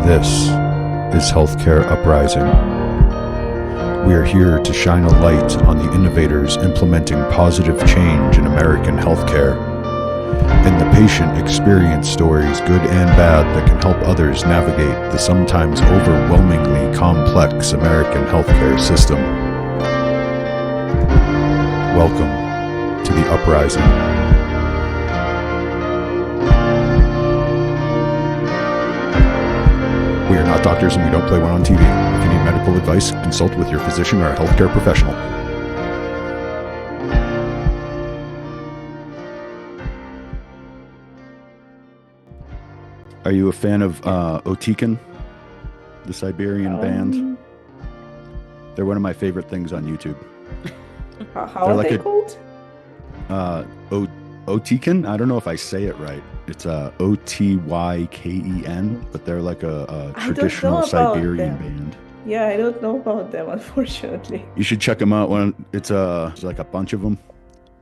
This is Healthcare Uprising. We are here to shine a light on the innovators implementing positive change in American healthcare and the patient experience stories, good and bad, that can help others navigate the sometimes overwhelmingly complex American healthcare system. Welcome to the Uprising. We are not doctors and we don't play one on TV. If you need medical advice, consult with your physician or a healthcare professional. Are you a fan of Otikin, the Siberian band? They're one of my favorite things on YouTube. How are they called? Otikin? I don't know if I say it right. It's Otyken, but they're like a traditional Siberian band. Yeah, I don't know about them, unfortunately. You should check them out. It's like a bunch of them.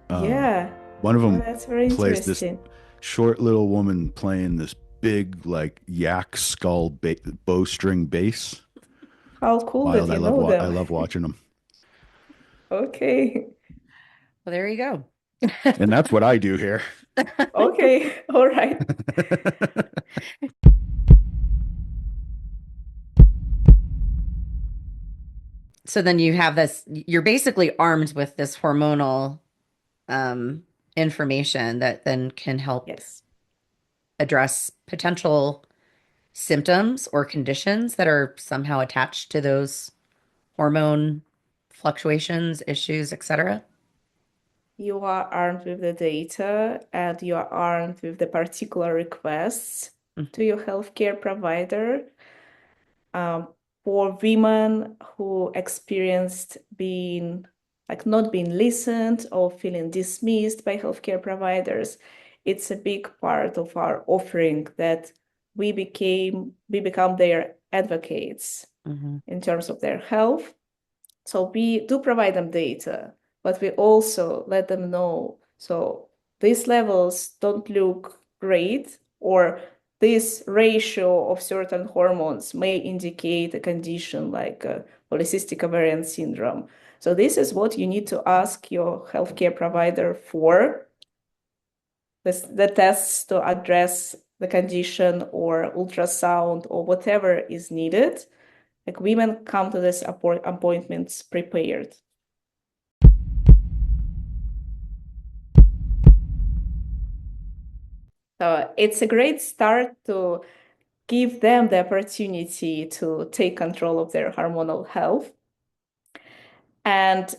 Yeah. One of them that's very plays this interesting. short little woman playing this big like yak skull bowstring bass. How cool that you know them. I love watching them. Okay. Well, there you go. And that's what I do here. Okay. All right. So then you have this, you're basically armed with this hormonal information that then can help address potential symptoms or conditions that are somehow attached to those hormone fluctuations, issues, etc. You are armed with the data and you are armed with the particular requests to your healthcare provider. For women who experienced being not being listened or feeling dismissed by healthcare providers, it's a big part of our offering that we become their advocates in terms of their health. So we do provide them data, but we also let them know, so these levels don't look great, or this ratio of certain hormones may indicate a condition like polycystic ovarian syndrome. So this is what you need to ask your healthcare provider for, the tests to address the condition, or ultrasound, or whatever is needed. Like, women come to these appointments prepared. So it's a great start to give them the opportunity to take control of their hormonal health. And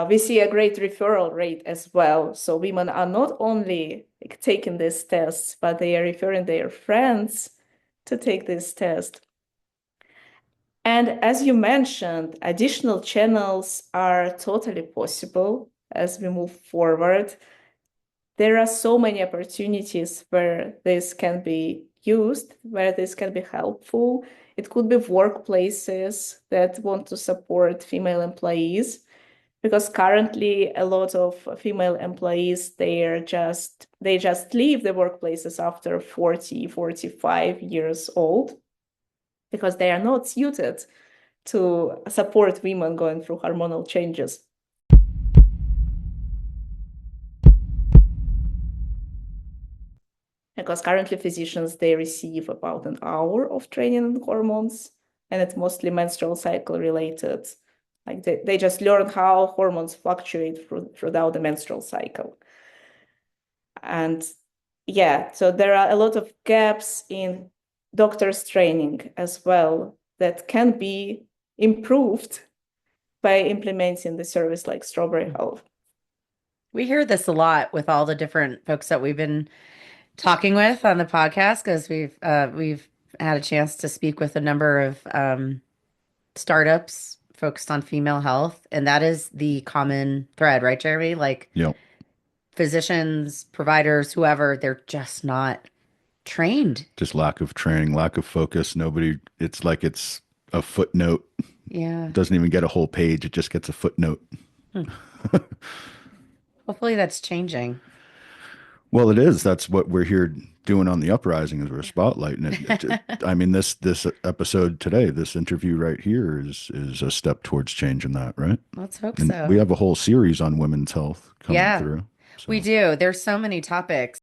we see a great referral rate as well. So women are not only taking these tests, but they are referring their friends to take this test. And as you mentioned, additional channels are totally possible as we move forward. There are so many opportunities where this can be used, where this can be helpful. It could be workplaces that want to support female employees, because currently a lot of female employees, they just leave the workplaces after 40, 45 years old, because they are not suited to support women going through hormonal changes. Because currently physicians, they receive about an hour of training in hormones, and it's mostly menstrual cycle related. Like they just learn how hormones fluctuate throughout the menstrual cycle. And so there are a lot of gaps in doctors' training as well that can be improved by implementing the service like Strawberry Health. We hear this a lot with all the different folks that we've been talking with on the podcast, because we've had a chance to speak with a number of startups focused on female health, and that is the common thread, right, Jeremy? Like, physicians, providers, whoever, they're just not trained. Just lack of training, lack of focus. It's like it's a footnote. Yeah. It doesn't even get a whole page. It just gets a footnote. Hopefully that's changing. Well, it is. That's what we're here doing on the Uprising is we're spotlighting it. I mean, this episode today, this interview right here is a step towards changing that, right? Let's hope And we so. have a whole series on women's health coming Yeah, through. we So do. There's so many topics.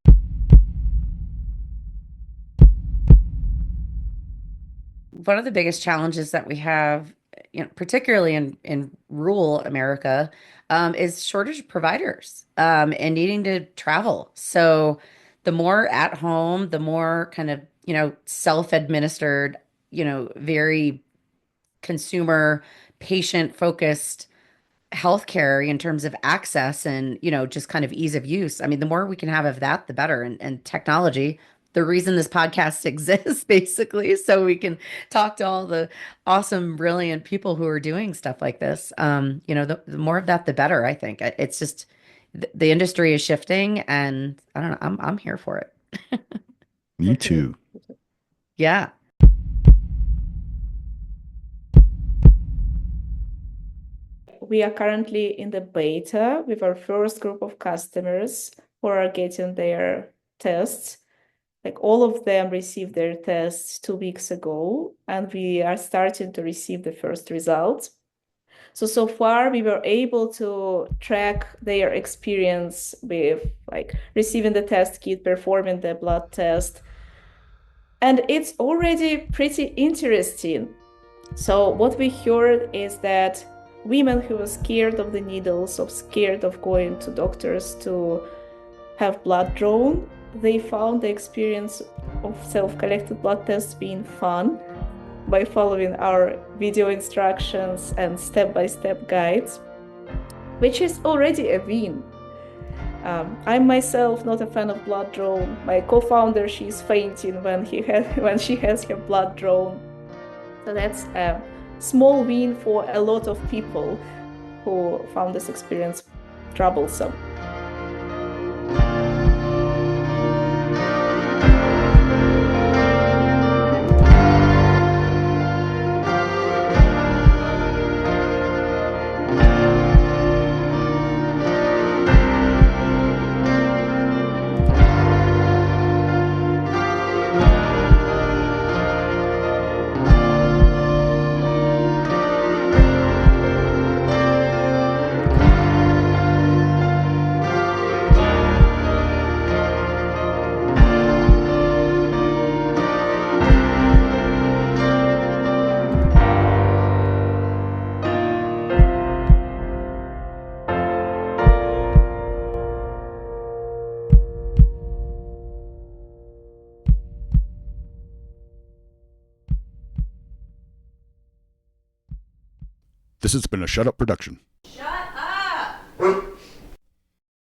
One of the biggest challenges that we have, particularly in rural America, is shortage of providers, and needing to travel. So the more at home, the more kind of, self-administered, very consumer patient focused healthcare in terms of access and, just kind of ease of use. I mean, the more we can have of that, the better. And technology, the reason this podcast exists basically is so we can talk to all the awesome, brilliant people who are doing stuff like this. The more of that, the better, I think. It's just the industry is shifting, and I don't know, I'm here for it. me too. Yeah. We are currently in the beta with our first group of customers who are getting their tests. Like all of them received their tests 2 weeks ago, and we are starting to receive the first results. So far, we were able to track their experience with like receiving the test kit, performing the blood test. And it's already pretty interesting. So what we heard is that women who were scared of the needles, or scared of going to doctors to have blood drawn, they found the experience of self-collected blood tests being fun by following our video instructions and step-by-step guides, which is already a win. I'm myself not a fan of blood drawn. My co-founder, she's fainting when she has her blood drawn. So that's a small win for a lot of people who found this experience troublesome. This has been a Shut Up production.